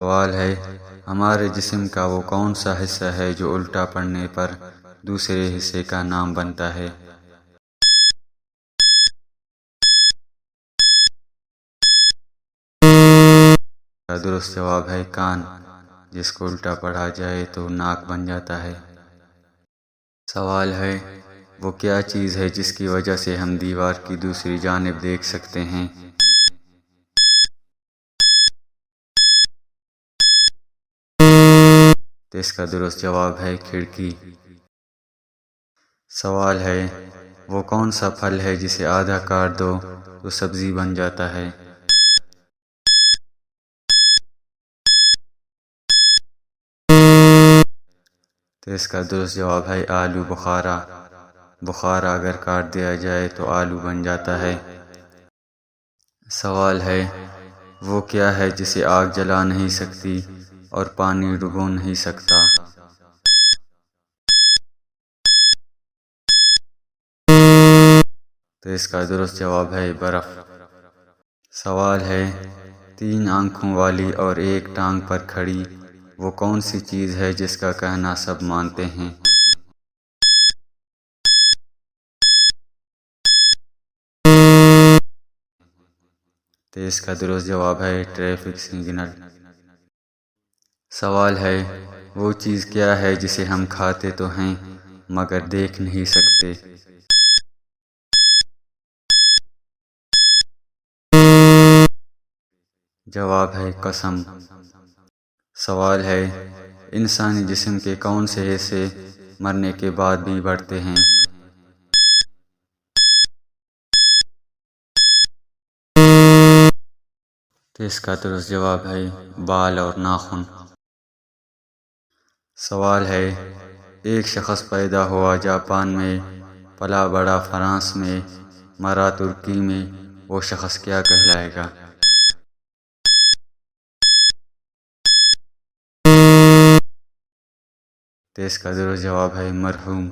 سوال ہے، ہمارے جسم کا وہ کون سا حصہ ہے جو الٹا پڑنے پر دوسرے حصے کا نام بنتا ہے؟ کا درست جواب ہے کان، جس کو الٹا پڑھا جائے تو ناک بن جاتا ہے۔ سوال ہے، وہ کیا چیز ہے جس کی وجہ سے ہم دیوار کی دوسری جانب دیکھ سکتے ہیں؟ تو اس کا درست جواب ہے کھڑکی۔ سوال ہے، وہ کون سا پھل ہے جسے آدھا کاٹ دو تو سبزی بن جاتا ہے؟ تو اس کا درست جواب ہے آلو بخارا۔ بخارا اگر کاٹ دیا جائے تو آلو بن جاتا ہے۔ سوال ہے، وہ کیا ہے جسے آگ جلا نہیں سکتی اور پانی ڈبو نہیں سکتا؟ تو اس کا درست جواب ہے برف۔ سوال ہے، 3 آنکھوں والی اور 1 ٹانگ پر کھڑی وہ کون سی چیز ہے جس کا کہنا سب مانتے ہیں؟ تو اس کا درست جواب ہے ٹریفک سگنل۔ سوال ہے، وہ چیز کیا ہے جسے ہم کھاتے تو ہیں مگر دیکھ نہیں سکتے؟ جواب ہے قسم۔ سوال ہے، انسانی جسم کے کون سے حصے مرنے کے بعد بھی بڑھتے ہیں؟ تو اس کا درست جواب ہے بال اور ناخن۔ سوال ہے، ایک شخص پیدا ہوا جاپان میں، پلا بڑا فرانس میں، مرا ترکی میں، وہ شخص کیا کہلائے گا؟ تو اس کا درست جواب ہے مرحوم۔